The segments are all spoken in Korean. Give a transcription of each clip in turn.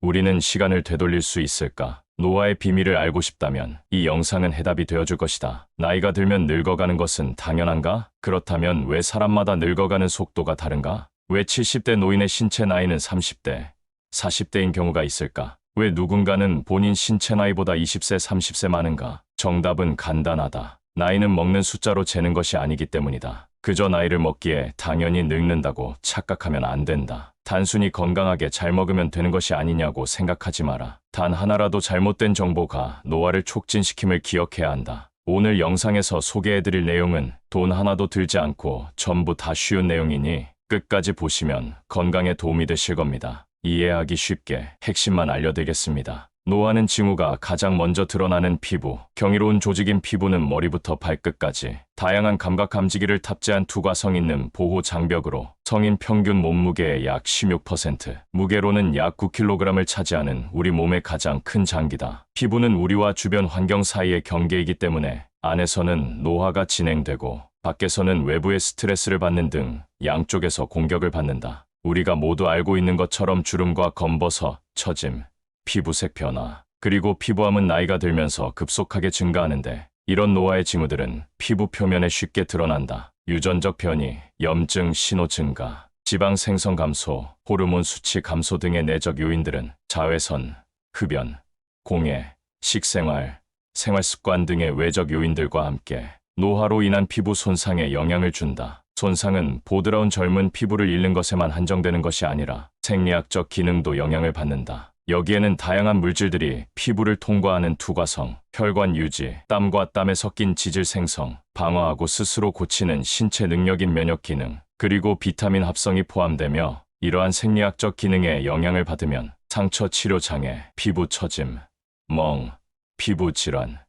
우리는 시간을 되돌릴 수 있을까? 노화의 비밀을 알고 싶다면 이 영상은 해답이 되어줄 것이다. 나이가 들면 늙어가는 것은 당연한가? 그렇다면 왜 사람마다 늙어가는 속도가 다른가? 왜 70대 노인의 신체 나이는 30대, 40대인 경우가 있을까? 왜 누군가는 본인 신체 나이보다 20세, 30세 많은가? 정답은 간단하다. 나이는 먹는 숫자로 재는 것이 아니기 때문이다. 그저 나이를 먹기에 당연히 늙는다고 착각하면 안 된다. 단순히 건강하게 잘 먹으면 되는 것이 아니냐고 생각하지 마라. 단 하나라도 잘못된 정보가 노화를 촉진시킴을 기억해야 한다. 오늘 영상에서 소개해드릴 내용은 돈 하나도 들지 않고 전부 다 쉬운 내용이니 끝까지 보시면 건강에 도움이 되실 겁니다. 이해하기 쉽게 핵심만 알려드리겠습니다. 노화는 징후가 가장 먼저 드러나는 피부. 경이로운 조직인 피부는 머리부터 발끝까지 다양한 감각 감지기를 탑재한 투과성 있는 보호 장벽으로 성인 평균 몸무게의 약 16%, 무게로는 약 9kg을 차지하는 우리 몸의 가장 큰 장기다. 피부는 우리와 주변 환경 사이의 경계이기 때문에 안에서는 노화가 진행되고 밖에서는 외부의 스트레스를 받는 등 양쪽에서 공격을 받는다. 우리가 모두 알고 있는 것처럼 주름과 검버섯, 처짐, 피부색 변화, 그리고 피부암은 나이가 들면서 급속하게 증가하는데 이런 노화의 징후들은 피부 표면에 쉽게 드러난다. 유전적 변이, 염증 신호 증가, 지방 생성 감소, 호르몬 수치 감소 등의 내적 요인들은 자외선, 흡연, 공해, 식생활, 생활습관 등의 외적 요인들과 함께 노화로 인한 피부 손상에 영향을 준다. 손상은 보드라운 젊은 피부를 잃는 것에만 한정되는 것이 아니라 생리학적 기능도 영향을 받는다. 여기에는 다양한 물질들이 피부를 통과하는 투과성, 혈관 유지, 땀과 땀에 섞인 지질 생성, 방어하고 스스로 고치는 신체 능력인 면역 기능, 그리고 비타민 합성이 포함되며 이러한 생리학적 기능에 영향을 받으면 상처 치료 장애, 피부 처짐, 멍, 피부 질환,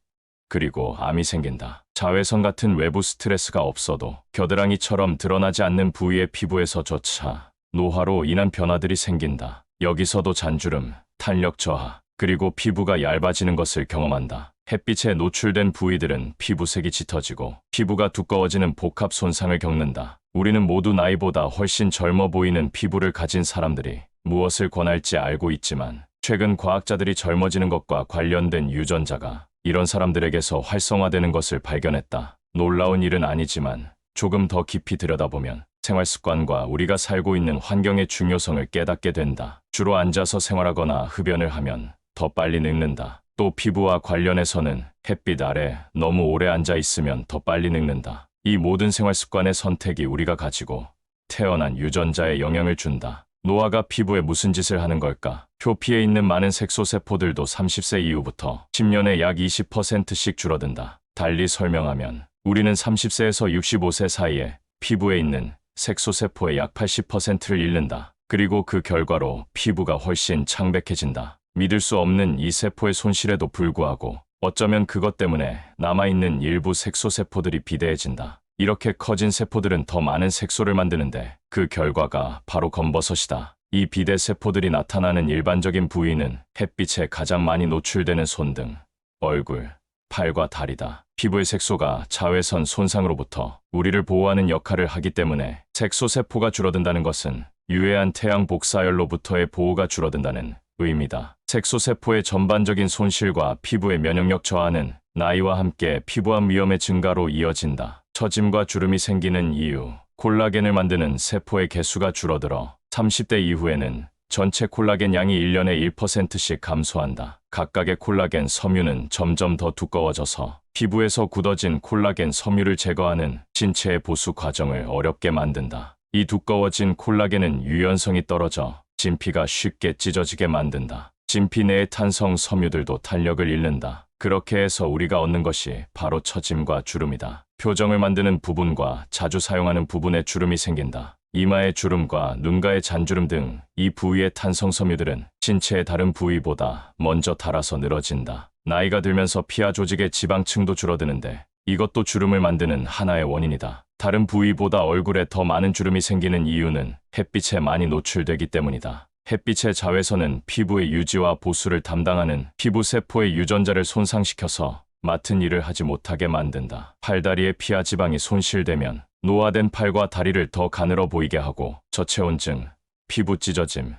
그리고 암이 생긴다. 자외선 같은 외부 스트레스가 없어도 겨드랑이처럼 드러나지 않는 부위의 피부에서조차 노화로 인한 변화들이 생긴다. 여기서도 잔주름, 탄력 저하, 그리고 피부가 얇아지는 것을 경험한다. 햇빛에 노출된 부위들은 피부색이 짙어지고 피부가 두꺼워지는 복합 손상을 겪는다. 우리는 모두 나이보다 훨씬 젊어 보이는 피부를 가진 사람들이 무엇을 권할지 알고 있지만 최근 과학자들이 젊어지는 것과 관련된 유전자가 이런 사람들에게서 활성화되는 것을 발견했다. 놀라운 일은 아니지만 조금 더 깊이 들여다보면 생활 습관과 우리가 살고 있는 환경의 중요성을 깨닫게 된다. 주로 앉아서 생활하거나 흡연을 하면 더 빨리 늙는다. 또 피부와 관련해서는 햇빛 아래 너무 오래 앉아 있으면 더 빨리 늙는다. 이 모든 생활 습관의 선택이 우리가 가지고 태어난 유전자에 영향을 준다. 노화가 피부에 무슨 짓을 하는 걸까? 표피에 있는 많은 색소세포들도 30세 이후부터 10년에 약 20%씩 줄어든다. 달리 설명하면 우리는 30세에서 65세 사이에 피부에 있는 색소세포의 약 80%를 잃는다. 그리고 그 결과로 피부가 훨씬 창백해진다. 믿을 수 없는 이 세포의 손실에도 불구하고 어쩌면 그것 때문에 남아있는 일부 색소세포들이 비대해진다. 이렇게 커진 세포들은 더 많은 색소를 만드는데 그 결과가 바로 검버섯이다. 이 비대 세포들이 나타나는 일반적인 부위는 햇빛에 가장 많이 노출되는 손등, 얼굴, 팔과 다리다. 피부의 색소가 자외선 손상으로부터 우리를 보호하는 역할을 하기 때문에 색소세포가 줄어든다는 것은 유해한 태양 복사열로부터의 보호가 줄어든다는 의미다. 색소세포의 전반적인 손실과 피부의 면역력 저하는 나이와 함께 피부암 위험의 증가로 이어진다. 처짐과 주름이 생기는 이유, 콜라겐을 만드는 세포의 개수가 줄어들어 30대 이후에는 전체 콜라겐 양이 1년에 1%씩 감소한다. 각각의 콜라겐 섬유는 점점 더 두꺼워져서 피부에서 굳어진 콜라겐 섬유를 제거하는 신체의 보수 과정을 어렵게 만든다. 이 두꺼워진 콜라겐은 유연성이 떨어져 진피가 쉽게 찢어지게 만든다. 진피 내의 탄성 섬유들도 탄력을 잃는다. 그렇게 해서 우리가 얻는 것이 바로 처짐과 주름이다. 표정을 만드는 부분과 자주 사용하는 부분에 주름이 생긴다. 이마의 주름과 눈가의 잔주름 등 이 부위의 탄성 섬유들은 신체의 다른 부위보다 먼저 닳아서 늘어진다. 나이가 들면서 피하 조직의 지방층도 줄어드는데 이것도 주름을 만드는 하나의 원인이다. 다른 부위보다 얼굴에 더 많은 주름이 생기는 이유는 햇빛에 많이 노출되기 때문이다. 햇빛의 자외선은 피부의 유지와 보수를 담당하는 피부세포의 유전자를 손상시켜서 맡은 일을 하지 못하게 만든다. 팔다리의 피하 지방이 손실되면 노화된 팔과 다리를 더 가늘어 보이게 하고 저체온증, 피부 찢어짐,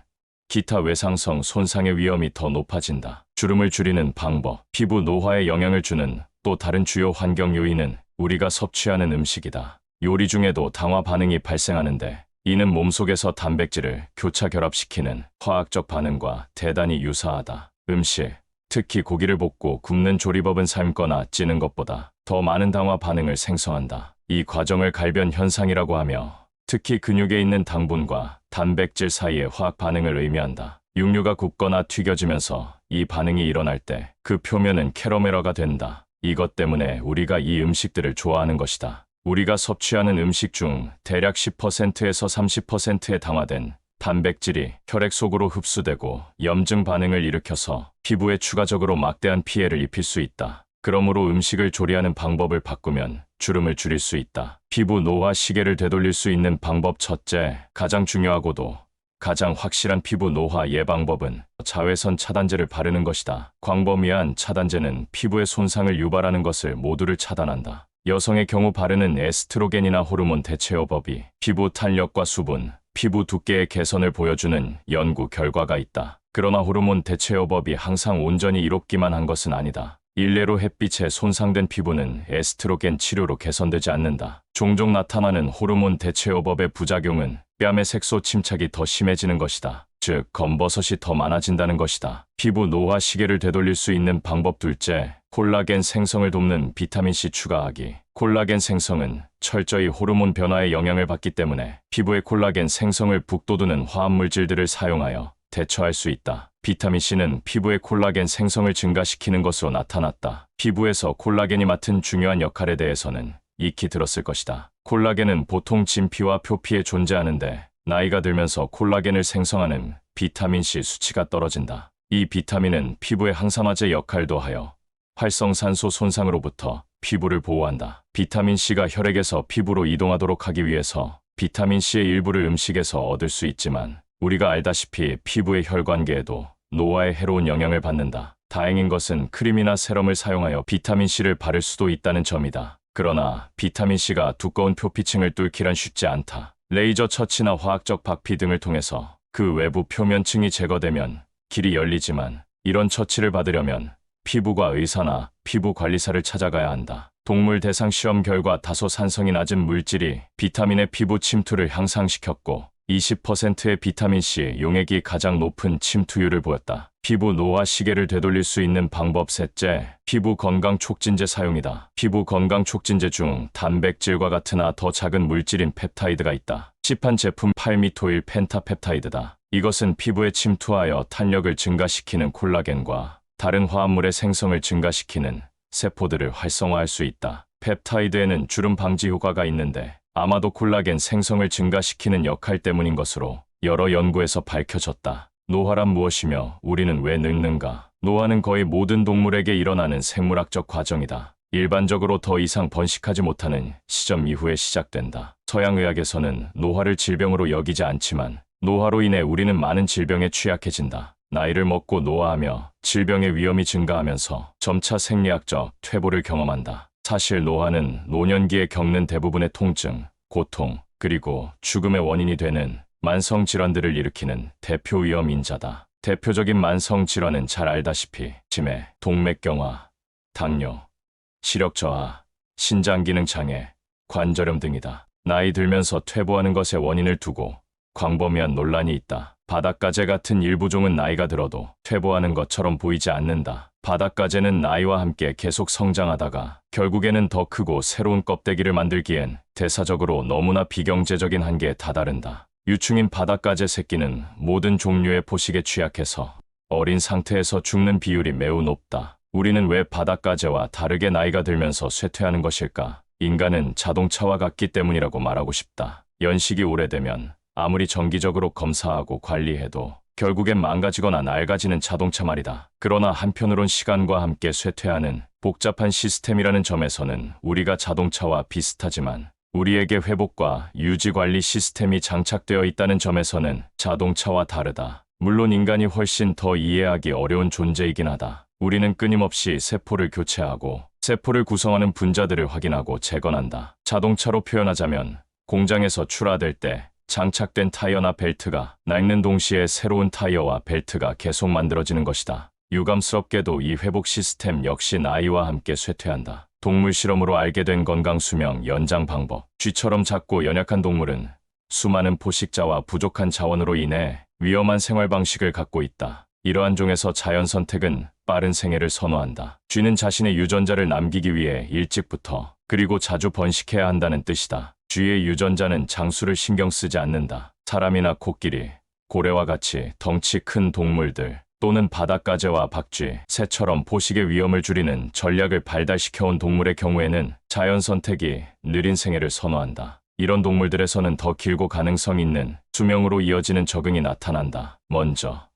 기타 외상성 손상의 위험이 더 높아진다. 주름을 줄이는 방법, 피부 노화에 영향을 주는 또 다른 주요 환경 요인은 우리가 섭취하는 음식이다. 요리 중에도 당화 반응이 발생하는데 이는 몸속에서 단백질을 교차 결합시키는 화학적 반응과 대단히 유사하다. 음식, 특히 고기를 볶고 굽는 조리법은 삶거나 찌는 것보다 더 많은 당화 반응을 생성한다. 이 과정을 갈변 현상이라고 하며 특히 근육에 있는 당분과 단백질 사이의 화학 반응을 의미한다. 육류가 굽거나 튀겨지면서 이 반응이 일어날 때 그 표면은 캐러멜화가 된다. 이것 때문에 우리가 이 음식들을 좋아하는 것이다. 우리가 섭취하는 음식 중 대략 10%에서 30%의 당화된 단백질이 혈액 속으로 흡수되고 염증 반응을 일으켜서 피부에 추가적으로 막대한 피해를 입힐 수 있다. 그러므로 음식을 조리하는 방법을 바꾸면 주름을 줄일 수 있다. 피부 노화 시계를 되돌릴 수 있는 방법 첫째, 가장 중요하고도 가장 확실한 피부 노화 예방법은 자외선 차단제를 바르는 것이다. 광범위한 차단제는 피부의 손상을 유발하는 것을 모두를 차단한다. 여성의 경우 바르는 에스트로겐이나 호르몬 대체요법이 피부 탄력과 수분, 피부 두께의 개선을 보여주는 연구 결과가 있다. 그러나 호르몬 대체요법이 항상 온전히 이롭기만 한 것은 아니다. 일례로 햇빛에 손상된 피부는 에스트로겐 치료로 개선되지 않는다. 종종 나타나는 호르몬 대체요법의 부작용은 뺨의 색소 침착이 더 심해지는 것이다. 즉, 검버섯이 더 많아진다는 것이다. 피부 노화 시계를 되돌릴 수 있는 방법 둘째, 콜라겐 생성을 돕는 비타민C 추가하기. 콜라겐 생성은 철저히 호르몬 변화에 영향을 받기 때문에 피부의 콜라겐 생성을 북돋우는 화합물질들을 사용하여 대처할 수 있다. 비타민C는 피부의 콜라겐 생성을 증가시키는 것으로 나타났다. 피부에서 콜라겐이 맡은 중요한 역할에 대해서는 익히 들었을 것이다. 콜라겐은 보통 진피와 표피에 존재하는데 나이가 들면서 콜라겐을 생성하는 비타민C 수치가 떨어진다. 이 비타민은 피부의 항산화제 역할도 하여 활성산소 손상으로부터 피부를 보호한다. 비타민C가 혈액에서 피부로 이동하도록 하기 위해서 비타민C의 일부를 음식에서 얻을 수 있지만 우리가 알다시피 피부의 혈관계에도 노화에 해로운 영향을 받는다. 다행인 것은 크림이나 세럼을 사용하여 비타민C를 바를 수도 있다는 점이다. 그러나 비타민C가 두꺼운 표피층을 뚫기란 쉽지 않다. 레이저 처치나 화학적 박피 등을 통해서 그 외부 표면층이 제거되면 길이 열리지만 이런 처치를 받으려면 피부과 의사나 피부 관리사를 찾아가야 한다. 동물 대상 시험 결과 다소 산성이 낮은 물질이 비타민의 피부 침투를 향상시켰고 20%의 비타민C 용액이 가장 높은 침투율을 보였다. 피부 노화 시계를 되돌릴 수 있는 방법 셋째, 피부 건강 촉진제 사용이다. 피부 건강 촉진제 중 단백질과 같으나 더 작은 물질인 펩타이드가 있다. 시판 제품 팔미토일 펜타펩타이드다. 이것은 피부에 침투하여 탄력을 증가시키는 콜라겐과 다른 화합물의 생성을 증가시키는 세포들을 활성화할 수 있다. 펩타이드에는 주름 방지 효과가 있는데 아마도 콜라겐 생성을 증가시키는 역할 때문인 것으로 여러 연구에서 밝혀졌다. 노화란 무엇이며 우리는 왜 늙는가? 노화는 거의 모든 동물에게 일어나는 생물학적 과정이다. 일반적으로 더 이상 번식하지 못하는 시점 이후에 시작된다. 서양의학에서는 노화를 질병으로 여기지 않지만 노화로 인해 우리는 많은 질병에 취약해진다. 나이를 먹고 노화하며 질병의 위험이 증가하면서 점차 생리학적 퇴보를 경험한다. 사실 노화는 노년기에 겪는 대부분의 통증, 고통, 그리고 죽음의 원인이 되는 만성 질환들을 일으키는 대표 위험 인자다. 대표적인 만성 질환은 잘 알다시피 치매, 동맥경화, 당뇨, 시력 저하, 신장 기능 장애, 관절염 등이다. 나이 들면서 퇴보하는 것의 원인을 두고 광범위한 논란이 있다. 바닷가재 같은 일부 종은 나이가 들어도 퇴보하는 것처럼 보이지 않는다. 바닷가재는 나이와 함께 계속 성장하다가 결국에는 더 크고 새로운 껍데기를 만들기엔 대사적으로 너무나 비경제적인 한계에 다다른다. 유충인 바닷가재 새끼는 모든 종류의 포식에 취약해서 어린 상태에서 죽는 비율이 매우 높다. 우리는 왜 바닷가재와 다르게 나이가 들면서 쇠퇴하는 것일까? 인간은 자동차와 같기 때문이라고 말하고 싶다. 연식이 오래되면 아무리 정기적으로 검사하고 관리해도 결국엔 망가지거나 낡아지는 자동차 말이다. 그러나 한편으론 시간과 함께 쇠퇴하는 복잡한 시스템이라는 점에서는 우리가 자동차와 비슷하지만 우리에게 회복과 유지 관리 시스템이 장착되어 있다는 점에서는 자동차와 다르다. 물론 인간이 훨씬 더 이해하기 어려운 존재이긴 하다. 우리는 끊임없이 세포를 교체하고 세포를 구성하는 분자들을 확인하고 재건한다. 자동차로 표현하자면 공장에서 출하될 때 장착된 타이어나 벨트가 낡는 동시에 새로운 타이어와 벨트가 계속 만들어지는 것이다. 유감스럽게도 이 회복 시스템 역시 나이와 함께 쇠퇴한다. 동물 실험으로 알게 된 건강 수명 연장 방법. 쥐처럼 작고 연약한 동물은 수많은 포식자와 부족한 자원으로 인해 위험한 생활 방식을 갖고 있다. 이러한 종에서 자연 선택은 빠른 생애를 선호한다. 쥐는 자신의 유전자를 남기기 위해 일찍부터 그리고 자주 번식해야 한다는 뜻이다. 쥐의 유전자는 장수를 신경 쓰지 않는다. 사람이나 코끼리, 고래와 같이 덩치 큰 동물들 또는 바닷가재와 박쥐, 새처럼 포식의 위험을 줄이는 전략을 발달시켜온 동물의 경우에는 자연 선택이 느린 생애를 선호한다. 이런 동물들에서는 더 길고 가능성 있는 수명으로 이어지는 적응이 나타난다. 먼저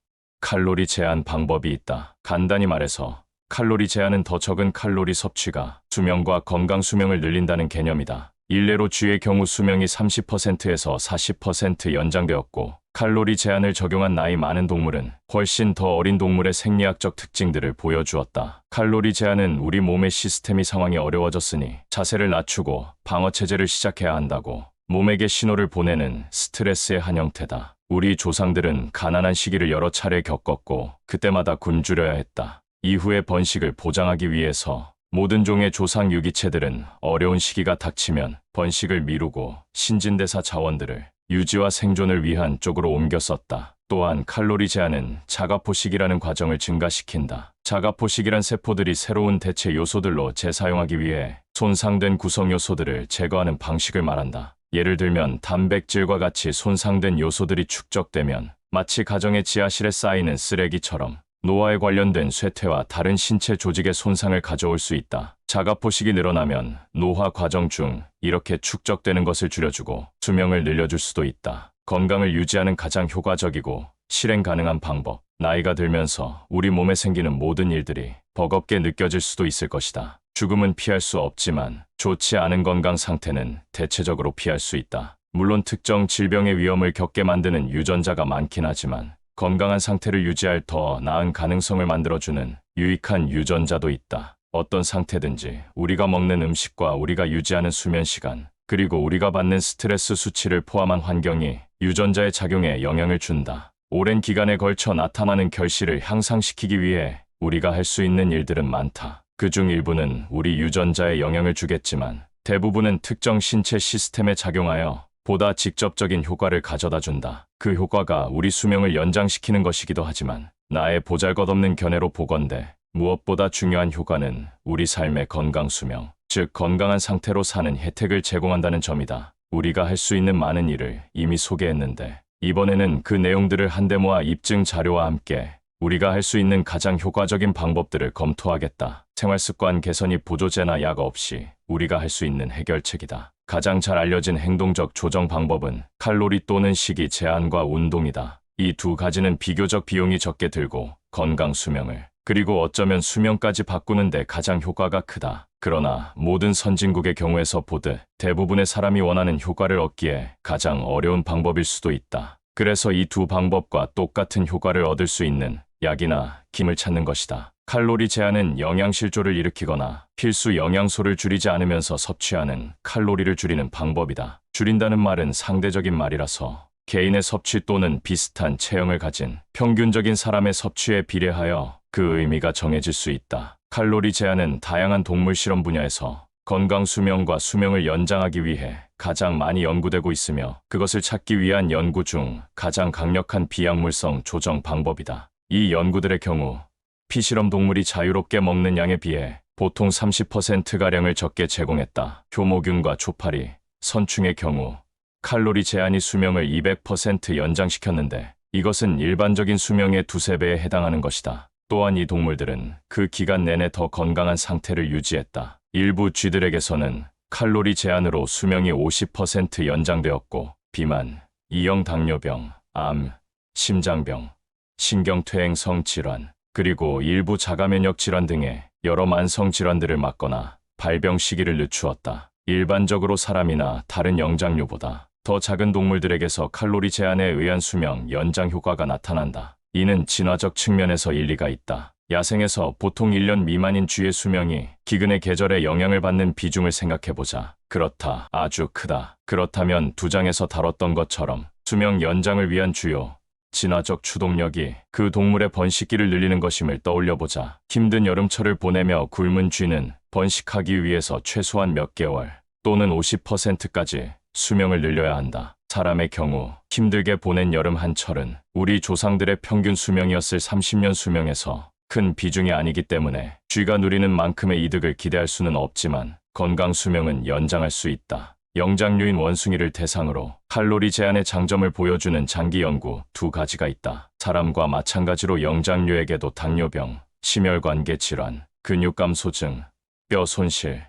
칼로리 제한 방법이 있다. 간단히 말해서 칼로리 제한은 더 적은 칼로리 섭취가 수명과 건강 수명을 늘린다는 개념이다. 일례로 쥐의 경우 수명이 30%에서 40% 연장되었고 칼로리 제한을 적용한 나이 많은 동물은 훨씬 더 어린 동물의 생리학적 특징들을 보여주었다. 칼로리 제한은 우리 몸의 시스템이 상황이 어려워졌으니 자세를 낮추고 방어체제를 시작해야 한다고 몸에게 신호를 보내는 스트레스의 한 형태다. 우리 조상들은 가난한 시기를 여러 차례 겪었고 그때마다 굶주려야 했다. 이후의 번식을 보장하기 위해서 모든 종의 조상 유기체들은 어려운 시기가 닥치면 번식을 미루고 신진대사 자원들을 유지와 생존을 위한 쪽으로 옮겨 썼다. 또한 칼로리 제한은 자가포식이라는 과정을 증가시킨다. 자가포식이란 세포들이 새로운 대체 요소들로 재사용하기 위해 손상된 구성 요소들을 제거하는 방식을 말한다. 예를 들면 단백질과 같이 손상된 요소들이 축적되면 마치 가정의 지하실에 쌓이는 쓰레기처럼 노화에 관련된 쇠퇴와 다른 신체 조직의 손상을 가져올 수 있다. 자가포식이 늘어나면 노화 과정 중 이렇게 축적되는 것을 줄여주고 수명을 늘려줄 수도 있다. 건강을 유지하는 가장 효과적이고 실행 가능한 방법. 나이가 들면서 우리 몸에 생기는 모든 일들이 버겁게 느껴질 수도 있을 것이다. 죽음은 피할 수 없지만 좋지 않은 건강 상태는 대체적으로 피할 수 있다. 물론 특정 질병의 위험을 겪게 만드는 유전자가 많긴 하지만 건강한 상태를 유지할 더 나은 가능성을 만들어주는 유익한 유전자도 있다. 어떤 상태든지 우리가 먹는 음식과 우리가 유지하는 수면 시간, 그리고 우리가 받는 스트레스 수치를 포함한 환경이 유전자의 작용에 영향을 준다. 오랜 기간에 걸쳐 나타나는 결실을 향상시키기 위해 우리가 할 수 있는 일들은 많다. 그중 일부는 우리 유전자에 영향을 주겠지만 대부분은 특정 신체 시스템에 작용하여 보다 직접적인 효과를 가져다 준다. 그 효과가 우리 수명을 연장시키는 것이기도 하지만 나의 보잘것없는 견해로 보건대 무엇보다 중요한 효과는 우리 삶의 건강 수명, 즉 건강한 상태로 사는 혜택을 제공한다는 점이다. 우리가 할 수 있는 많은 일을 이미 소개했는데 이번에는 그 내용들을 한데 모아 입증 자료와 함께 우리가 할 수 있는 가장 효과적인 방법들을 검토하겠다. 생활습관 개선이 보조제나 약 없이 우리가 할 수 있는 해결책이다. 가장 잘 알려진 행동적 조정 방법은 칼로리 또는 식이 제한과 운동이다. 이 두 가지는 비교적 비용이 적게 들고 건강 수명을 그리고 어쩌면 수명까지 바꾸는데 가장 효과가 크다. 그러나 모든 선진국의 경우에서 보듯 대부분의 사람이 원하는 효과를 얻기에 가장 어려운 방법일 수도 있다. 그래서 이 두 방법과 똑같은 효과를 얻을 수 있는 약이나 김을 찾는 것이다. 칼로리 제한은 영양실조를 일으키거나 필수 영양소를 줄이지 않으면서 섭취하는 칼로리를 줄이는 방법이다. 줄인다는 말은 상대적인 말이라서 개인의 섭취 또는 비슷한 체형을 가진 평균적인 사람의 섭취에 비례하여 그 의미가 정해질 수 있다. 칼로리 제한은 다양한 동물 실험 분야에서 건강 수명과 수명을 연장하기 위해 가장 많이 연구되고 있으며 그것을 찾기 위한 연구 중 가장 강력한 비약물성 조정 방법이다. 이 연구들의 경우 피실험 동물이 자유롭게 먹는 양에 비해 보통 30%가량을 적게 제공했다. 효모균과 초파리, 선충의 경우 칼로리 제한이 수명을 200% 연장시켰는데 이것은 일반적인 수명의 두세 배에 해당하는 것이다. 또한 이 동물들은 그 기간 내내 더 건강한 상태를 유지했다. 일부 쥐들에게서는 칼로리 제한으로 수명이 50% 연장되었고 비만, 이형 당뇨병, 암, 심장병, 신경퇴행성 질환, 그리고 일부 자가면역 질환 등의 여러 만성 질환들을 막거나 발병 시기를 늦추었다. 일반적으로 사람이나 다른 영장류보다 더 작은 동물들에게서 칼로리 제한에 의한 수명 연장 효과가 나타난다. 이는 진화적 측면에서 일리가 있다. 야생에서 보통 1년 미만인 쥐의 수명이 기근의 계절에 영향을 받는 비중을 생각해보자. 그렇다. 아주 크다. 그렇다면 두 장에서 다뤘던 것처럼 수명 연장을 위한 주요 진화적 추동력이 그 동물의 번식기를 늘리는 것임을 떠올려보자. 힘든 여름철을 보내며 굶은 쥐는 번식하기 위해서 최소한 몇 개월 또는 50%까지 수명을 늘려야 한다. 사람의 경우 힘들게 보낸 여름 한철은 우리 조상들의 평균 수명이었을 30년 수명에서 큰 비중이 아니기 때문에 쥐가 누리는 만큼의 이득을 기대할 수는 없지만 건강 수명은 연장할 수 있다. 영장류인 원숭이를 대상으로 칼로리 제한의 장점을 보여주는 장기 연구 두 가지가 있다. 사람과 마찬가지로 영장류에게도 당뇨병, 심혈관계 질환, 근육 감소증, 뼈 손실,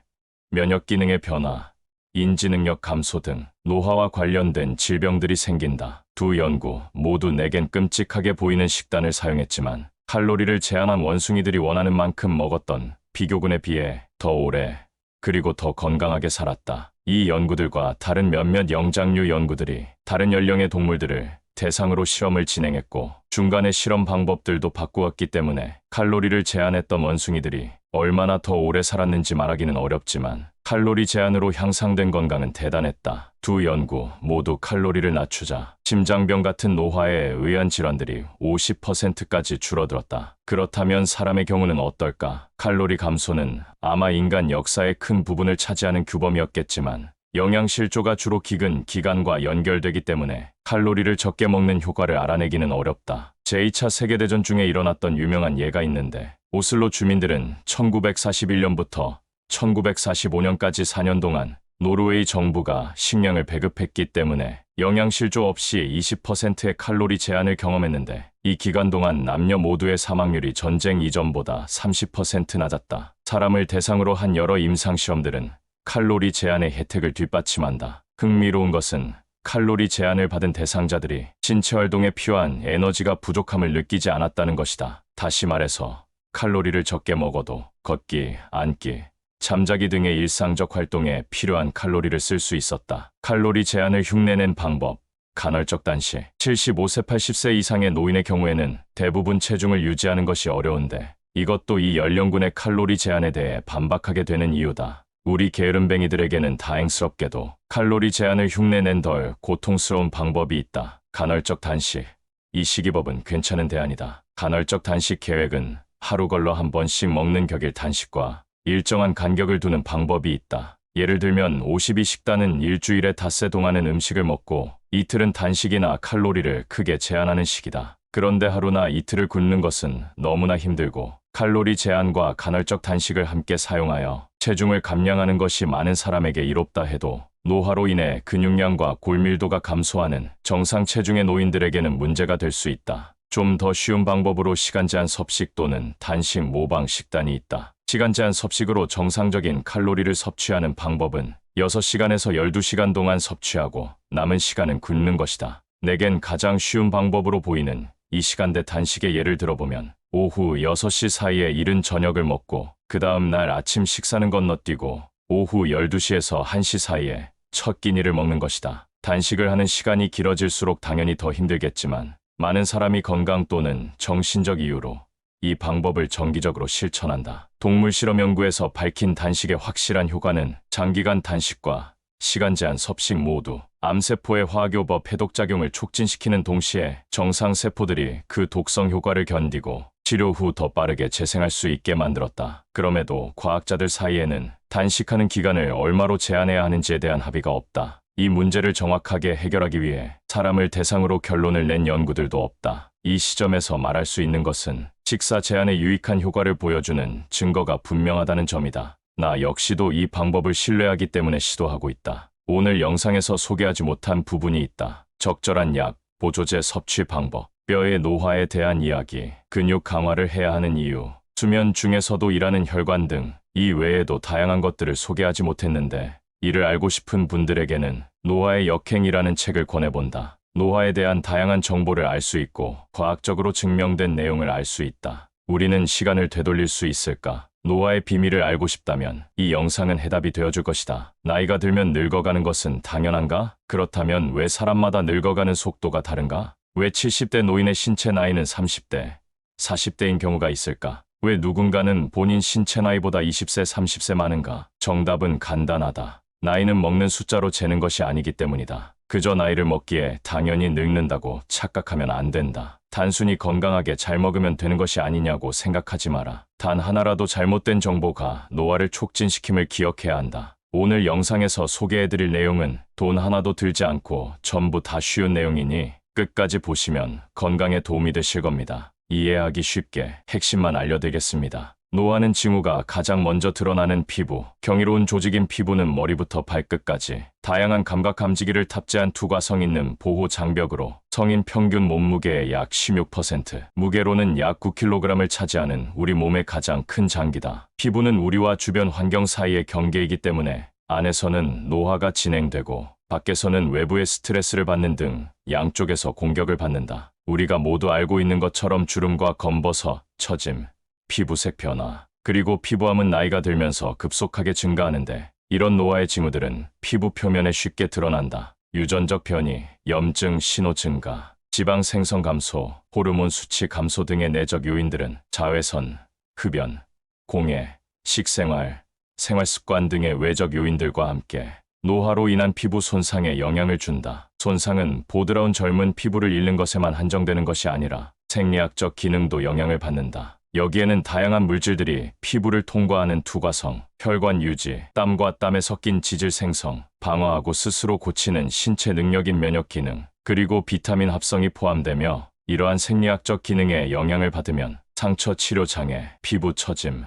면역 기능의 변화, 인지 능력 감소 등 노화와 관련된 질병들이 생긴다. 두 연구 모두 내겐 끔찍하게 보이는 식단을 사용했지만 칼로리를 제한한 원숭이들이 원하는 만큼 먹었던 비교군에 비해 더 오래 그리고 더 건강하게 살았다. 이 연구들과 다른 몇몇 영장류 연구들이 다른 연령의 동물들을 대상으로 실험을 진행했고 중간에 실험 방법들도 바꾸었기 때문에 칼로리를 제한했던 원숭이들이 얼마나 더 오래 살았는지 말하기는 어렵지만 칼로리 제한으로 향상된 건강은 대단했다. 두 연구 모두 칼로리를 낮추자 심장병 같은 노화에 의한 질환들이 50%까지 줄어들었다. 그렇다면 사람의 경우는 어떨까? 칼로리 감소는 아마 인간 역사의 큰 부분을 차지하는 규범이었겠지만 영양실조가 주로 기근, 기관과 연결되기 때문에 칼로리를 적게 먹는 효과를 알아내기는 어렵다. 제2차 세계대전 중에 일어났던 유명한 예가 있는데 오슬로 주민들은 1941년부터 1945년까지 4년 동안 노르웨이 정부가 식량을 배급했기 때문에 영양실조 없이 20%의 칼로리 제한을 경험했는데 이 기간 동안 남녀 모두의 사망률이 전쟁 이전보다 30% 낮았다. 사람을 대상으로 한 여러 임상시험들은 칼로리 제한의 혜택을 뒷받침한다. 흥미로운 것은 칼로리 제한을 받은 대상자들이 신체 활동에 필요한 에너지가 부족함을 느끼지 않았다는 것이다. 다시 말해서 칼로리를 적게 먹어도 걷기, 앉기, 잠자기 등의 일상적 활동에 필요한 칼로리를 쓸 수 있었다. 칼로리 제한을 흉내낸 방법. 간헐적 단식. 75세 80세 이상의 노인의 경우에는 대부분 체중을 유지하는 것이 어려운데 이것도 이 연령군의 칼로리 제한에 대해 반박하게 되는 이유다. 우리 게으름뱅이들에게는 다행스럽게도 칼로리 제한을 흉내낸 덜 고통스러운 방법이 있다. 간헐적 단식. 이 식이법은 괜찮은 대안이다. 간헐적 단식 계획은 하루 걸러 한 번씩 먹는 격일 단식과 일정한 간격을 두는 방법이 있다. 예를 들면 52식단은 일주일에 닷새 동안은 음식을 먹고 이틀은 단식이나 칼로리를 크게 제한하는 식이다. 그런데 하루나 이틀을 굶는 것은 너무나 힘들고 칼로리 제한과 간헐적 단식을 함께 사용하여 체중을 감량하는 것이 많은 사람에게 이롭다 해도 노화로 인해 근육량과 골밀도가 감소하는 정상 체중의 노인들에게는 문제가 될 수 있다. 좀 더 쉬운 방법으로 시간 제한 섭식 또는 단식 모방 식단이 있다. 시간 제한 섭식으로 정상적인 칼로리를 섭취하는 방법은 6시간에서 12시간 동안 섭취하고 남은 시간은 굶는 것이다. 내겐 가장 쉬운 방법으로 보이는 이 시간대 단식의 예를 들어보면 오후 6시 사이에 이른 저녁을 먹고 그 다음 날 아침 식사는 건너뛰고 오후 12시에서 1시 사이에 첫 끼니를 먹는 것이다. 단식을 하는 시간이 길어질수록 당연히 더 힘들겠지만 많은 사람이 건강 또는 정신적 이유로 이 방법을 정기적으로 실천한다. 동물 실험 연구에서 밝힌 단식의 확실한 효과는 장기간 단식과 시간 제한 섭식 모두 암세포의 화학요법 해독작용을 촉진시키는 동시에 정상세포들이 그 독성 효과를 견디고 치료 후 더 빠르게 재생할 수 있게 만들었다. 그럼에도 과학자들 사이에는 단식하는 기간을 얼마로 제한해야 하는지에 대한 합의가 없다. 이 문제를 정확하게 해결하기 위해 사람을 대상으로 결론을 낸 연구들도 없다. 이 시점에서 말할 수 있는 것은 식사 제한의 유익한 효과를 보여주는 증거가 분명하다는 점이다. 나 역시도 이 방법을 신뢰하기 때문에 시도하고 있다. 오늘 영상에서 소개하지 못한 부분이 있다. 적절한 약, 보조제 섭취 방법, 뼈의 노화에 대한 이야기, 근육 강화를 해야 하는 이유, 수면 중에서도 일하는 혈관 등 이 외에도 다양한 것들을 소개하지 못했는데 이를 알고 싶은 분들에게는 노화의 역행이라는 책을 권해본다. 노화에 대한 다양한 정보를 알 수 있고 과학적으로 증명된 내용을 알 수 있다. 우리는 시간을 되돌릴 수 있을까? 노화의 비밀을 알고 싶다면 이 영상은 해답이 되어줄 것이다. 나이가 들면 늙어가는 것은 당연한가? 그렇다면 왜 사람마다 늙어가는 속도가 다른가? 왜 70대 노인의 신체 나이는 30대, 40대인 경우가 있을까? 왜 누군가는 본인 신체 나이보다 20세, 30세 많은가? 정답은 간단하다. 나이는 먹는 숫자로 재는 것이 아니기 때문이다. 그저 나이를 먹기에 당연히 늙는다고 착각하면 안 된다. 단순히 건강하게 잘 먹으면 되는 것이 아니냐고 생각하지 마라. 단 하나라도 잘못된 정보가 노화를 촉진시킴을 기억해야 한다. 오늘 영상에서 소개해드릴 내용은 돈 하나도 들지 않고 전부 다 쉬운 내용이니 끝까지 보시면 건강에 도움이 되실 겁니다. 이해하기 쉽게 핵심만 알려드리겠습니다. 노화는 징후가 가장 먼저 드러나는 피부. 경이로운 조직인 피부는 머리부터 발끝까지 다양한 감각 감지기를 탑재한 투과성 있는 보호 장벽으로 성인 평균 몸무게의 약 16%, 무게로는 약 9kg을 차지하는 우리 몸의 가장 큰 장기다. 피부는 우리와 주변 환경 사이의 경계이기 때문에 안에서는 노화가 진행되고 밖에서는 외부의 스트레스를 받는 등 양쪽에서 공격을 받는다. 우리가 모두 알고 있는 것처럼 주름과 검버섯, 처짐, 피부색 변화, 그리고 피부암은 나이가 들면서 급속하게 증가하는데 이런 노화의 징후들은 피부 표면에 쉽게 드러난다. 유전적 변이, 염증 신호 증가, 지방 생성 감소, 호르몬 수치 감소 등의 내적 요인들은 자외선, 흡연, 공해, 식생활, 생활습관 등의 외적 요인들과 함께 노화로 인한 피부 손상에 영향을 준다. 손상은 보드라운 젊은 피부를 잃는 것에만 한정되는 것이 아니라 생리학적 기능도 영향을 받는다. 여기에는 다양한 물질들이 피부를 통과하는 투과성, 혈관 유지, 땀과 땀에 섞인 지질 생성, 방어하고 스스로 고치는 신체 능력인 면역 기능, 그리고 비타민 합성이 포함되며 이러한 생리학적 기능에 영향을 받으면 상처 치료 장애, 피부 처짐,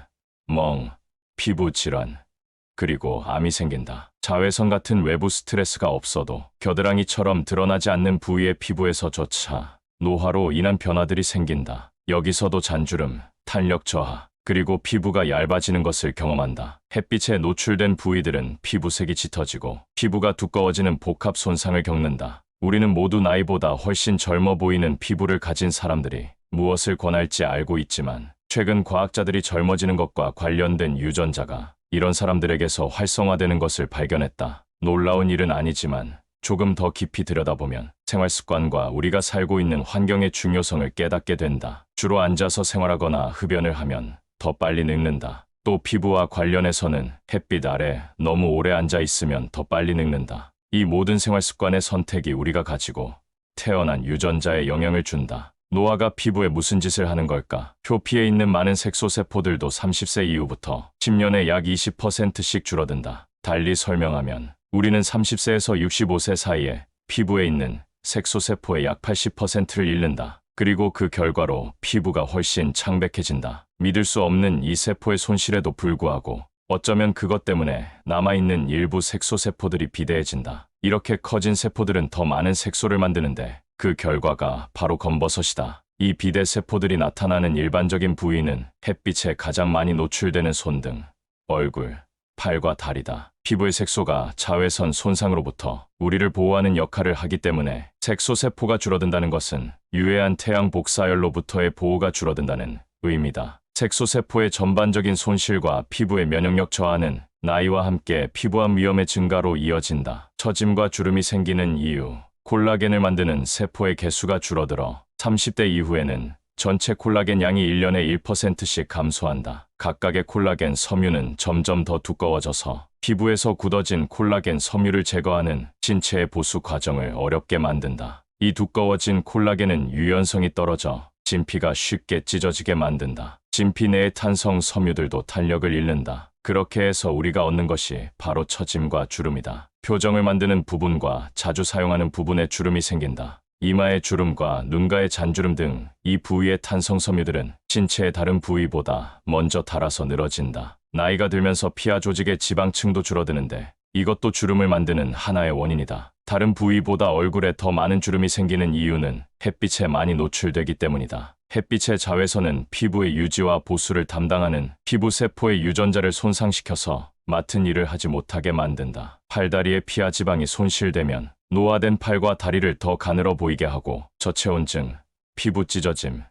멍, 피부 질환, 그리고 암이 생긴다. 자외선 같은 외부 스트레스가 없어도 겨드랑이처럼 드러나지 않는 부위의 피부에서조차 노화로 인한 변화들이 생긴다. 여기서도 잔주름, 탄력 저하, 그리고 피부가 얇아지는 것을 경험한다. 햇빛에 노출된 부위들은 피부색이 짙어지고 피부가 두꺼워지는 복합 손상을 겪는다. 우리는 모두 나이보다 훨씬 젊어 보이는 피부를 가진 사람들이 무엇을 권할지 알고 있지만 최근 과학자들이 젊어지는 것과 관련된 유전자가 이런 사람들에게서 활성화되는 것을 발견했다. 놀라운 일은 아니지만 조금 더 깊이 들여다보면 생활 습관과 우리가 살고 있는 환경의 중요성을 깨닫게 된다. 주로 앉아서 생활하거나 흡연을 하면 더 빨리 늙는다. 또 피부와 관련해서는 햇빛 아래 너무 오래 앉아 있으면 더 빨리 늙는다. 이 모든 생활 습관의 선택이 우리가 가지고 태어난 유전자에 영향을 준다. 노화가 피부에 무슨 짓을 하는 걸까? 표피에 있는 많은 색소세포들도 30세 이후부터 10년에 약 20%씩 줄어든다. 달리 설명하면 우리는 30세에서 65세 사이에 피부에 있는 색소세포의 약 80%를 잃는다. 그리고 그 결과로 피부가 훨씬 창백해진다. 믿을 수 없는 이 세포의 손실에도 불구하고 어쩌면 그것 때문에 남아있는 일부 색소세포들이 비대해진다. 이렇게 커진 세포들은 더 많은 색소를 만드는데 그 결과가 바로 검버섯이다. 이 비대세포들이 나타나는 일반적인 부위는 햇빛에 가장 많이 노출되는 손등, 얼굴, 팔과 다리다. 피부의 색소가 자외선 손상으로부터 우리를 보호하는 역할을 하기 때문에 색소세포가 줄어든다는 것은 유해한 태양 복사열로부터의 보호가 줄어든다는 의미다. 색소세포의 전반적인 손실과 피부의 면역력 저하는 나이와 함께 피부암 위험의 증가로 이어진다. 처짐과 주름이 생기는 이유, 콜라겐을 만드는 세포의 개수가 줄어들어 30대 이후에는 전체 콜라겐 양이 1년에 1%씩 감소한다. 각각의 콜라겐 섬유는 점점 더 두꺼워져서 피부에서 굳어진 콜라겐 섬유를 제거하는 신체의 보수 과정을 어렵게 만든다. 이 두꺼워진 콜라겐은 유연성이 떨어져 진피가 쉽게 찢어지게 만든다. 진피 내의 탄성 섬유들도 탄력을 잃는다. 그렇게 해서 우리가 얻는 것이 바로 처짐과 주름이다. 표정을 만드는 부분과 자주 사용하는 부분에 주름이 생긴다. 이마의 주름과 눈가의 잔주름 등 이 부위의 탄성 섬유들은 신체의 다른 부위보다 먼저 닳아서 늘어진다. 나이가 들면서 피하 조직의 지방층도 줄어드는데 이것도 주름을 만드는 하나의 원인이다. 다른 부위보다 얼굴에 더 많은 주름이 생기는 이유는 햇빛에 많이 노출되기 때문이다. 햇빛의 자외선은 피부의 유지와 보수를 담당하는 피부 세포의 유전자를 손상시켜서 맡은 일을 하지 못하게 만든다. 팔다리의 피하 지방이 손실되면 노화된 팔과 다리를 더 가늘어 보이게 하고 저체온증, 피부 찢어짐,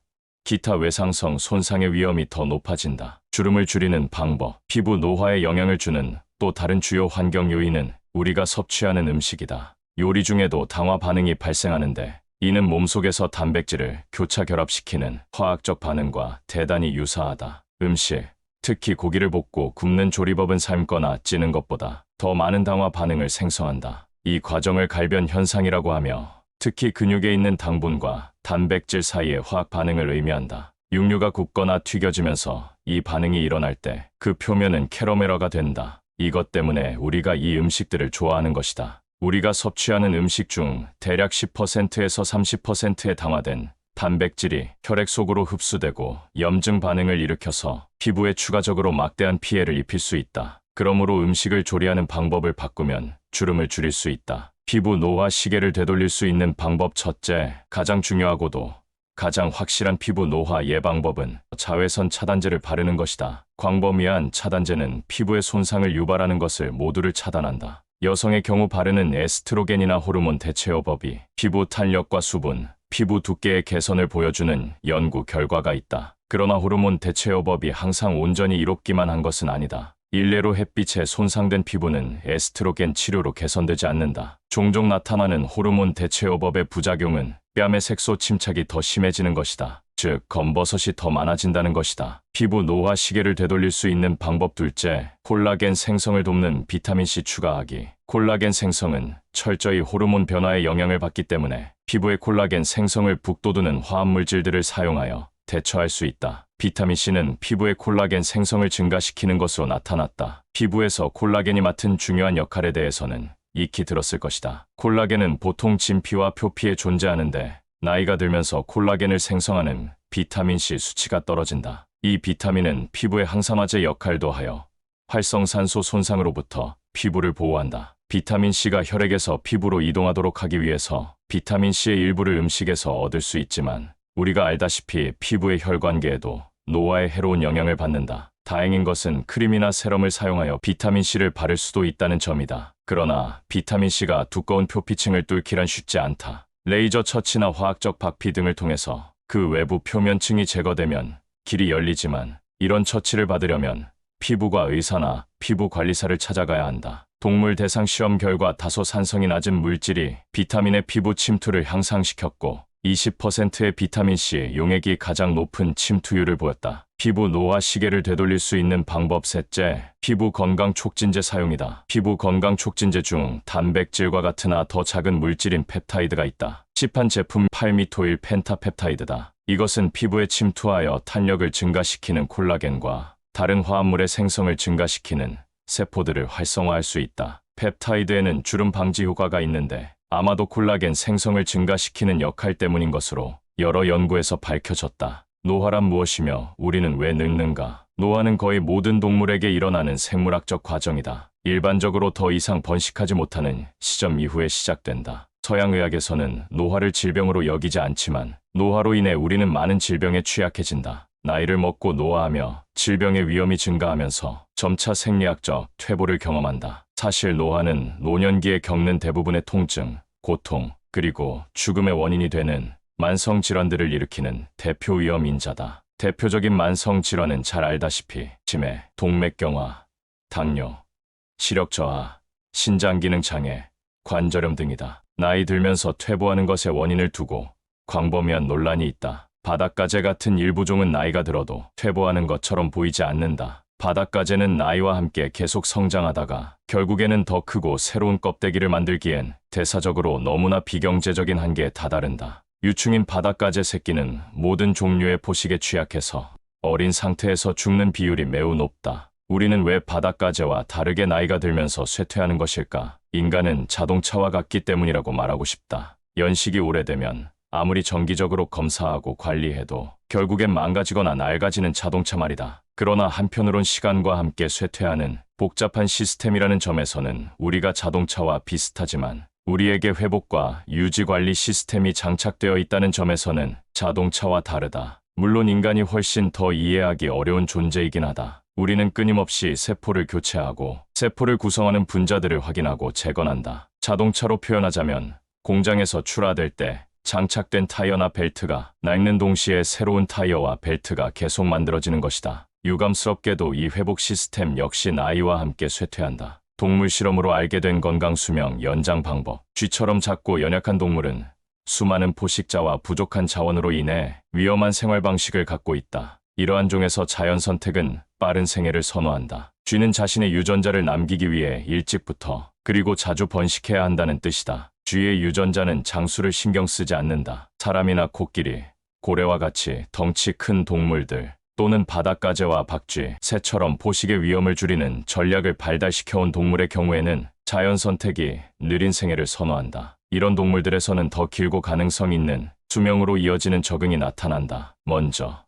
기타 외상성 손상의 위험이 더 높아진다. 주름을 줄이는 방법, 피부 노화에 영향을 주는 또 다른 주요 환경 요인은 우리가 섭취하는 음식이다. 요리 중에도 당화 반응이 발생하는데 이는 몸속에서 단백질을 교차 결합시키는 화학적 반응과 대단히 유사하다. 음식, 특히 고기를 볶고 굽는 조리법은 삶거나 찌는 것보다 더 많은 당화 반응을 생성한다. 이 과정을 갈변 현상이라고 하며 특히 근육에 있는 당분과 단백질 사이의 화학 반응을 의미한다. 육류가 굽거나 튀겨지면서 이 반응이 일어날 때 그 표면은 캐러멜화가 된다. 이것 때문에 우리가 이 음식들을 좋아하는 것이다. 우리가 섭취하는 음식 중 대략 10%에서 30%의 당화된 단백질이 혈액 속으로 흡수되고 염증 반응을 일으켜서 피부에 추가적으로 막대한 피해를 입힐 수 있다. 그러므로 음식을 조리하는 방법을 바꾸면 주름을 줄일 수 있다. 피부 노화 시계를 되돌릴 수 있는 방법 첫째, 가장 중요하고도 가장 확실한 피부 노화 예방법은 자외선 차단제를 바르는 것이다. 광범위한 차단제는 피부의 손상을 유발하는 것을 모두를 차단한다. 여성의 경우 바르는 에스트로겐이나 호르몬 대체요법이 피부 탄력과 수분, 피부 두께의 개선을 보여주는 연구 결과가 있다. 그러나 호르몬 대체요법이 항상 온전히 이롭기만 한 것은 아니다. 일례로 햇빛에 손상된 피부는 에스트로겐 치료로 개선되지 않는다. 종종 나타나는 호르몬 대체요법의 부작용은 뺨의 색소 침착이 더 심해지는 것이다. 즉, 검버섯이 더 많아진다는 것이다. 피부 노화 시계를 되돌릴 수 있는 방법 둘째, 콜라겐 생성을 돕는 비타민C 추가하기. 콜라겐 생성은 철저히 호르몬 변화에 영향을 받기 때문에 피부의 콜라겐 생성을 북돋우는 화합물질들을 사용하여 대처할 수 있다. 비타민C는 피부의 콜라겐 생성을 증가시키는 것으로 나타났다. 피부에서 콜라겐이 맡은 중요한 역할에 대해서는 익히 들었을 것이다. 콜라겐은 보통 진피와 표피에 존재하는데 나이가 들면서 콜라겐을 생성하는 비타민C 수치가 떨어진다. 이 비타민은 피부의 항산화제 역할도 하여 활성산소 손상으로부터 피부를 보호한다. 비타민C가 혈액에서 피부로 이동하도록 하기 위해서 비타민C의 일부를 음식에서 얻을 수 있지만 우리가 알다시피 피부의 혈관계에도 노화에 해로운 영향을 받는다. 다행인 것은 크림이나 세럼을 사용하여 비타민C를 바를 수도 있다는 점이다. 그러나 비타민C가 두꺼운 표피층을 뚫기란 쉽지 않다. 레이저 처치나 화학적 박피 등을 통해서 그 외부 표면층이 제거되면 길이 열리지만 이런 처치를 받으려면 피부과 의사나 피부관리사를 찾아가야 한다. 동물 대상 시험 결과 다소 산성이 낮은 물질이 비타민의 피부 침투를 향상시켰고 20%의 비타민C 용액이 가장 높은 침투율을 보였다. 피부 노화 시계를 되돌릴 수 있는 방법 셋째, 피부 건강 촉진제 사용이다. 피부 건강 촉진제 중 단백질과 같으나 더 작은 물질인 펩타이드가 있다. 시판 제품 팔미토일 펜타펩타이드다. 이것은 피부에 침투하여 탄력을 증가시키는 콜라겐과 다른 화합물의 생성을 증가시키는 세포들을 활성화할 수 있다. 펩타이드에는 주름 방지 효과가 있는데 아마도 콜라겐 생성을 증가시키는 역할 때문인 것으로 여러 연구에서 밝혀졌다. 노화란 무엇이며 우리는 왜 늙는가? 노화는 거의 모든 동물에게 일어나는 생물학적 과정이다. 일반적으로 더 이상 번식하지 못하는 시점 이후에 시작된다. 서양의학에서는 노화를 질병으로 여기지 않지만 노화로 인해 우리는 많은 질병에 취약해진다. 나이를 먹고 노화하며 질병의 위험이 증가하면서 점차 생리학적 퇴보를 경험한다. 사실 노화는 노년기에 겪는 대부분의 통증, 고통, 그리고 죽음의 원인이 되는 만성 질환들을 일으키는 대표 위험 인자다. 대표적인 만성 질환은 잘 알다시피 치매, 동맥경화, 당뇨, 시력 저하, 신장 기능 장애, 관절염 등이다. 나이 들면서 퇴보하는 것의 원인을 두고 광범위한 논란이 있다. 바닷가재 같은 일부 종은 나이가 들어도 퇴보하는 것처럼 보이지 않는다. 바닷가재는 나이와 함께 계속 성장하다가 결국에는 더 크고 새로운 껍데기를 만들기엔 대사적으로 너무나 비경제적인 한계에 다다른다. 유충인 바닷가재 새끼는 모든 종류의 포식에 취약해서 어린 상태에서 죽는 비율이 매우 높다. 우리는 왜 바닷가재와 다르게 나이가 들면서 쇠퇴하는 것일까? 인간은 자동차와 같기 때문이라고 말하고 싶다. 연식이 오래되면 아무리 정기적으로 검사하고 관리해도 결국엔 망가지거나 낡아지는 자동차 말이다. 그러나 한편으론 시간과 함께 쇠퇴하는 복잡한 시스템이라는 점에서는 우리가 자동차와 비슷하지만 우리에게 회복과 유지 관리 시스템이 장착되어 있다는 점에서는 자동차와 다르다. 물론 인간이 훨씬 더 이해하기 어려운 존재이긴 하다. 우리는 끊임없이 세포를 교체하고 세포를 구성하는 분자들을 확인하고 재건한다. 자동차로 표현하자면 공장에서 출하될 때 장착된 타이어나 벨트가 낡는 동시에 새로운 타이어와 벨트가 계속 만들어지는 것이다. 유감스럽게도 이 회복 시스템 역시 나이와 함께 쇠퇴한다. 동물 실험으로 알게 된 건강 수명 연장 방법. 쥐처럼 작고 연약한 동물은 수많은 포식자와 부족한 자원으로 인해 위험한 생활 방식을 갖고 있다. 이러한 종에서 자연 선택은 빠른 생애를 선호한다. 쥐는 자신의 유전자를 남기기 위해 일찍부터 그리고 자주 번식해야 한다는 뜻이다. 쥐의 유전자는 장수를 신경 쓰지 않는다. 사람이나 코끼리, 고래와 같이 덩치 큰 동물들 또는 바닷가재와 박쥐, 새처럼 포식의 위험을 줄이는 전략을 발달시켜온 동물의 경우에는 자연 선택이 느린 생애를 선호한다. 이런 동물들에서는 더 길고 가능성 있는 수명으로 이어지는 적응이 나타난다. 먼저,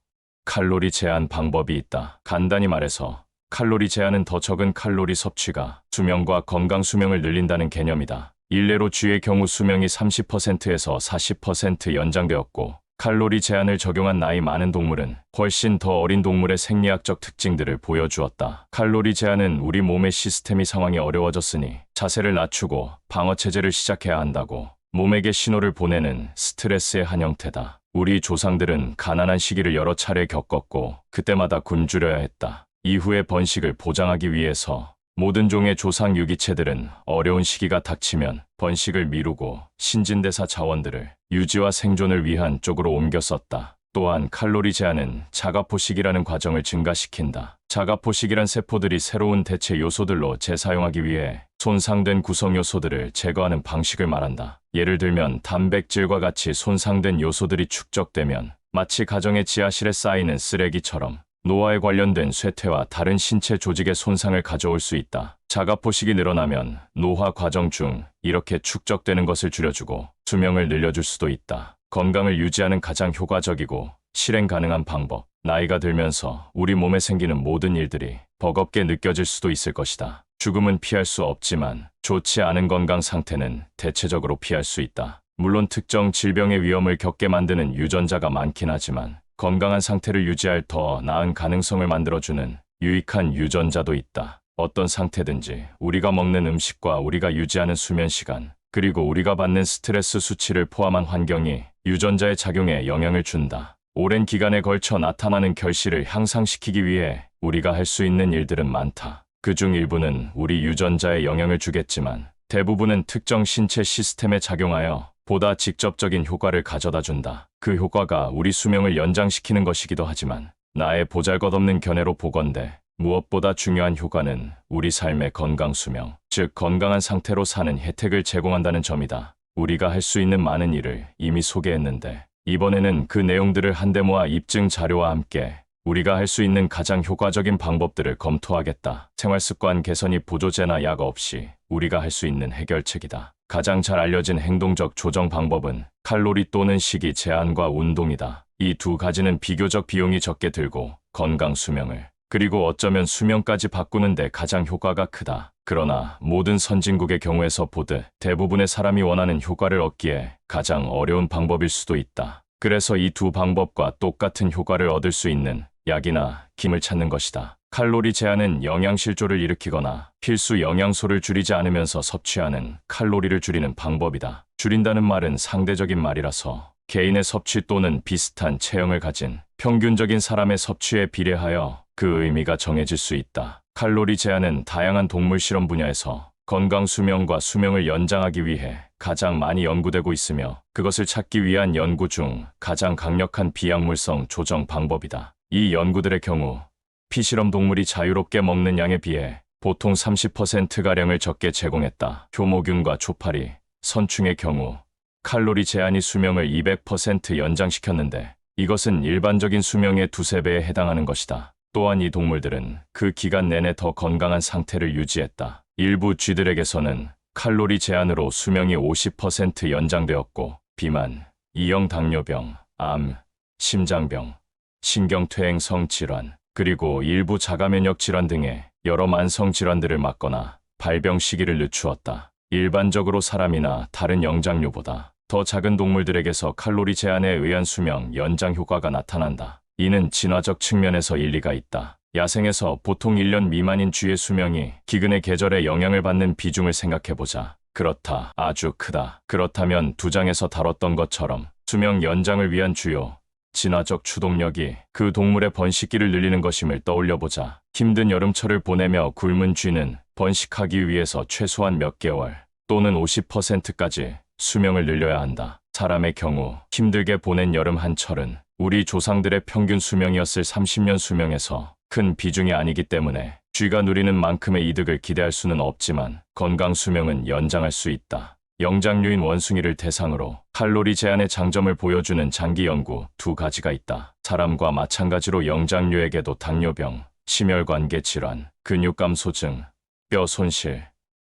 칼로리 제한 방법이 있다. 간단히 말해서 칼로리 제한은 더 적은 칼로리 섭취가 수명과 건강 수명을 늘린다는 개념이다. 일례로 쥐의 경우 수명이 30%에서 40% 연장되었고 칼로리 제한을 적용한 나이 많은 동물은 훨씬 더 어린 동물의 생리학적 특징들을 보여주었다. 칼로리 제한은 우리 몸의 시스템이 상황이 어려워졌으니 자세를 낮추고 방어체제를 시작해야 한다고 몸에게 신호를 보내는 스트레스의 한 형태다. 우리 조상들은 가난한 시기를 여러 차례 겪었고 그때마다 굶주려야 했다. 이후의 번식을 보장하기 위해서 모든 종의 조상 유기체들은 어려운 시기가 닥치면 번식을 미루고 신진대사 자원들을 유지와 생존을 위한 쪽으로 옮겨 썼다. 또한 칼로리 제한은 자가포식이라는 과정을 증가시킨다. 자가포식이란 세포들이 새로운 대체 요소들로 재사용하기 위해 손상된 구성 요소들을 제거하는 방식을 말한다. 예를 들면 단백질과 같이 손상된 요소들이 축적되면 마치 가정의 지하실에 쌓이는 쓰레기처럼 노화에 관련된 쇠퇴와 다른 신체 조직의 손상을 가져올 수 있다. 자가포식이 늘어나면 노화 과정 중 이렇게 축적되는 것을 줄여주고 수명을 늘려줄 수도 있다. 건강을 유지하는 가장 효과적이고 실행 가능한 방법. 나이가 들면서 우리 몸에 생기는 모든 일들이 버겁게 느껴질 수도 있을 것이다. 죽음은 피할 수 없지만 좋지 않은 건강 상태는 대체적으로 피할 수 있다. 물론 특정 질병의 위험을 겪게 만드는 유전자가 많긴 하지만 건강한 상태를 유지할 더 나은 가능성을 만들어주는 유익한 유전자도 있다. 어떤 상태든지 우리가 먹는 음식과 우리가 유지하는 수면 시간, 그리고 우리가 받는 스트레스 수치를 포함한 환경이 유전자의 작용에 영향을 준다. 오랜 기간에 걸쳐 나타나는 결실을 향상시키기 위해 우리가 할 수 있는 일들은 많다. 그중 일부는 우리 유전자에 영향을 주겠지만 대부분은 특정 신체 시스템에 작용하여 보다 직접적인 효과를 가져다 준다. 그 효과가 우리 수명을 연장시키는 것이기도 하지만 나의 보잘것없는 견해로 보건대 무엇보다 중요한 효과는 우리 삶의 건강 수명, 즉 건강한 상태로 사는 혜택을 제공한다는 점이다. 우리가 할 수 있는 많은 일을 이미 소개했는데 이번에는 그 내용들을 한데 모아 입증 자료와 함께 우리가 할 수 있는 가장 효과적인 방법들을 검토하겠다. 생활습관 개선이 보조제나 약 없이 우리가 할 수 있는 해결책이다. 가장 잘 알려진 행동적 조정 방법은 칼로리 또는 식이 제한과 운동이다. 이 두 가지는 비교적 비용이 적게 들고 건강 수명을 그리고 어쩌면 수명까지 바꾸는데 가장 효과가 크다. 그러나 모든 선진국의 경우에서 보듯 대부분의 사람이 원하는 효과를 얻기에 가장 어려운 방법일 수도 있다. 그래서 이 두 방법과 똑같은 효과를 얻을 수 있는 약이나 김을 찾는 것이다. 칼로리 제한은 영양실조를 일으키거나 필수 영양소를 줄이지 않으면서 섭취하는 칼로리를 줄이는 방법이다. 줄인다는 말은 상대적인 말이라서 개인의 섭취 또는 비슷한 체형을 가진 평균적인 사람의 섭취에 비례하여 그 의미가 정해질 수 있다. 칼로리 제한은 다양한 동물 실험 분야에서 건강 수명과 수명을 연장하기 위해 가장 많이 연구되고 있으며 그것을 찾기 위한 연구 중 가장 강력한 비약물성 조정 방법이다. 이 연구들의 경우 피실험 동물이 자유롭게 먹는 양에 비해 보통 30%가량을 적게 제공했다. 효모균과 초파리, 선충의 경우 칼로리 제한이 수명을 200% 연장시켰는데 이것은 일반적인 수명의 두세 배에 해당하는 것이다. 또한 이 동물들은 그 기간 내내 더 건강한 상태를 유지했다. 일부 쥐들에게서는 칼로리 제한으로 수명이 50% 연장되었고 비만, 이형 당뇨병, 암, 심장병, 신경퇴행성 질환, 그리고 일부 자가면역 질환 등의 여러 만성 질환들을 막거나 발병 시기를 늦추었다. 일반적으로 사람이나 다른 영장류보다 더 작은 동물들에게서 칼로리 제한에 의한 수명 연장 효과가 나타난다. 이는 진화적 측면에서 일리가 있다. 야생에서 보통 1년 미만인 쥐의 수명이 기근의 계절에 영향을 받는 비중을 생각해보자. 그렇다. 아주 크다. 그렇다면 두 장에서 다뤘던 것처럼 수명 연장을 위한 주요 진화적 추동력이 그 동물의 번식기를 늘리는 것임을 떠올려보자. 힘든 여름철을 보내며 굶은 쥐는 번식하기 위해서 최소한 몇 개월 또는 50%까지 수명을 늘려야 한다. 사람의 경우 힘들게 보낸 여름 한철은 우리 조상들의 평균 수명이었을 30년 수명에서 큰 비중이 아니기 때문에 쥐가 누리는 만큼의 이득을 기대할 수는 없지만 건강 수명은 연장할 수 있다. 영장류인 원숭이를 대상으로 칼로리 제한의 장점을 보여주는 장기 연구 두 가지가 있다. 사람과 마찬가지로 영장류에게도 당뇨병, 심혈관계 질환, 근육감소증, 뼈 손실,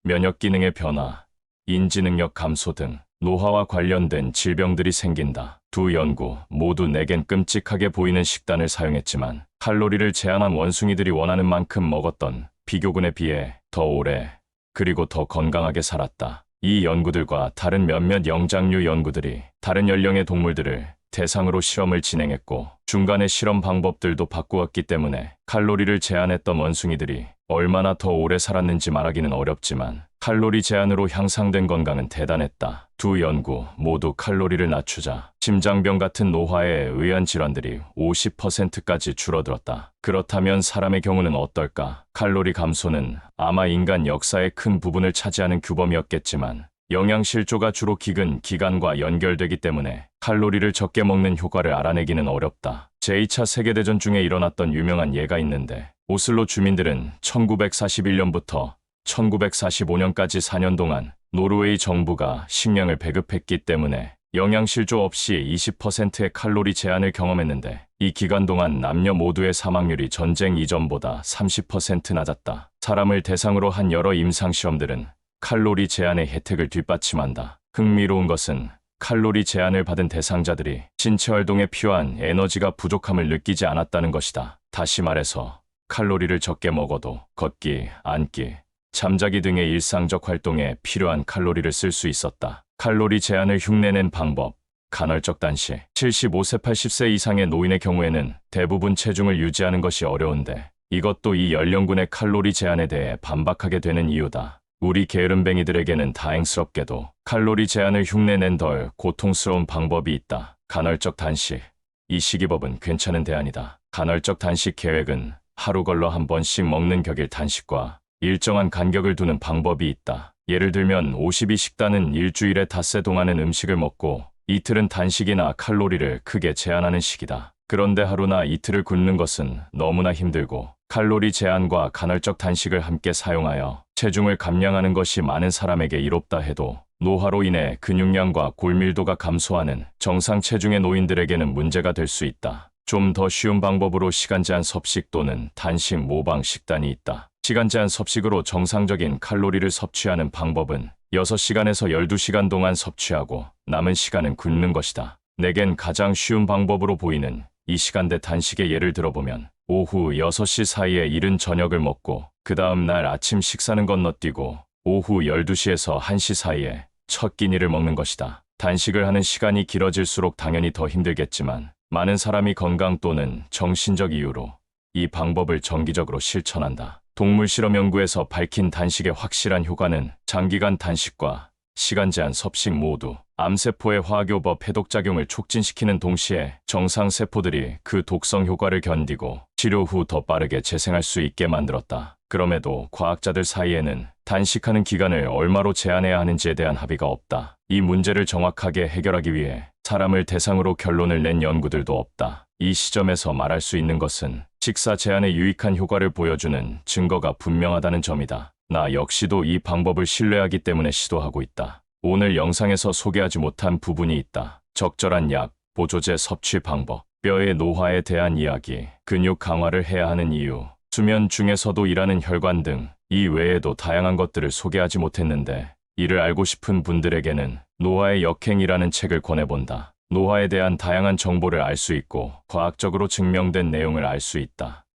면역 기능의 변화, 인지 능력 감소 등 노화와 관련된 질병들이 생긴다. 두 연구 모두 내겐 끔찍하게 보이는 식단을 사용했지만 칼로리를 제한한 원숭이들이 원하는 만큼 먹었던 비교군에 비해 더 오래 그리고 더 건강하게 살았다. 이 연구들과 다른 몇몇 영장류 연구들이 다른 연령의 동물들을 대상으로 실험을 진행했고 중간에 실험 방법들도 바꾸었기 때문에 칼로리를 제한했던 원숭이들이 얼마나 더 오래 살았는지 말하기는 어렵지만 칼로리 제한으로 향상된 건강은 대단했다. 두 연구 모두 칼로리를 낮추자 심장병 같은 노화에 의한 질환들이 50%까지 줄어들었다. 그렇다면 사람의 경우는 어떨까? 칼로리 감소는 아마 인간 역사의 큰 부분을 차지하는 규범이었겠지만 영양실조가 주로 기근, 기관과 연결되기 때문에 칼로리를 적게 먹는 효과를 알아내기는 어렵다. 제2차 세계대전 중에 일어났던 유명한 예가 있는데 오슬로 주민들은 1941년부터 1945년까지 4년 동안 노르웨이 정부가 식량을 배급했기 때문에 영양실조 없이 20%의 칼로리 제한을 경험했는데 이 기간 동안 남녀 모두의 사망률이 전쟁 이전보다 30% 낮았다. 사람을 대상으로 한 여러 임상시험들은 칼로리 제한의 혜택을 뒷받침한다. 흥미로운 것은 칼로리 제한을 받은 대상자들이 신체 활동에 필요한 에너지가 부족함을 느끼지 않았다는 것이다. 다시 말해서 칼로리를 적게 먹어도 걷기, 앉기, 잠자기 등의 일상적 활동에 필요한 칼로리를 쓸 수 있었다. 칼로리 제한을 흉내낸 방법. 간헐적 단식. 75세 80세 이상의 노인의 경우에는 대부분 체중을 유지하는 것이 어려운데 이것도 이 연령군의 칼로리 제한에 대해 반박하게 되는 이유다. 우리 게으름뱅이들에게는 다행스럽게도 칼로리 제한을 흉내낸 덜 고통스러운 방법이 있다. 간헐적 단식. 이 식이법은 괜찮은 대안이다. 간헐적 단식 계획은 하루 걸러 한 번씩 먹는 격일 단식과 일정한 간격을 두는 방법이 있다. 예를 들면 52식단은 일주일에 닷새 동안은 음식을 먹고 이틀은 단식이나 칼로리를 크게 제한하는 식이다. 그런데 하루나 이틀을 굶는 것은 너무나 힘들고 칼로리 제한과 간헐적 단식을 함께 사용하여 체중을 감량하는 것이 많은 사람에게 이롭다 해도 노화로 인해 근육량과 골밀도가 감소하는 정상 체중의 노인들에게는 문제가 될 수 있다. 좀 더 쉬운 방법으로 시간 제한 섭식 또는 단식 모방 식단이 있다. 시간 제한 섭식으로 정상적인 칼로리를 섭취하는 방법은 6시간에서 12시간 동안 섭취하고 남은 시간은 굶는 것이다. 내겐 가장 쉬운 방법으로 보이는 이 시간대 단식의 예를 들어보면 오후 6시 사이에 이른 저녁을 먹고 그 다음 날 아침 식사는 건너뛰고 오후 12시에서 1시 사이에 첫 끼니를 먹는 것이다. 단식을 하는 시간이 길어질수록 당연히 더 힘들겠지만 많은 사람이 건강 또는 정신적 이유로 이 방법을 정기적으로 실천한다. 동물 실험 연구에서 밝힌 단식의 확실한 효과는 장기간 단식과 시간 제한 섭식 모두 암세포의 화학요법 해독작용을 촉진시키는 동시에 정상세포들이 그 독성 효과를 견디고 치료 후 더 빠르게 재생할 수 있게 만들었다. 그럼에도 과학자들 사이에는 단식하는 기간을 얼마로 제한해야 하는지에 대한 합의가 없다. 이 문제를 정확하게 해결하기 위해 사람을 대상으로 결론을 낸 연구들도 없다. 이 시점에서 말할 수 있는 것은 식사 제한에 유익한 효과를 보여주는 증거가 분명하다는 점이다. 나 역시도 이 방법을 신뢰하기 때문에 시도하고 있다. 오늘 영상에서 소개하지 못한 부분이 있다. 적절한 약, 보조제 섭취 방법, 뼈의 노화에 대한 이야기, 근육 강화를 해야 하는 이유, 수면 중에서도 일하는 혈관 등 이 외에도 다양한 것들을 소개하지 못했는데 이를 알고 싶은 분들에게는 노화의 역행이라는 책을 권해본다. 노화에 대한 다양한 정보를 알 수 있고 과학적으로 증명된 내용을 알 수 있다.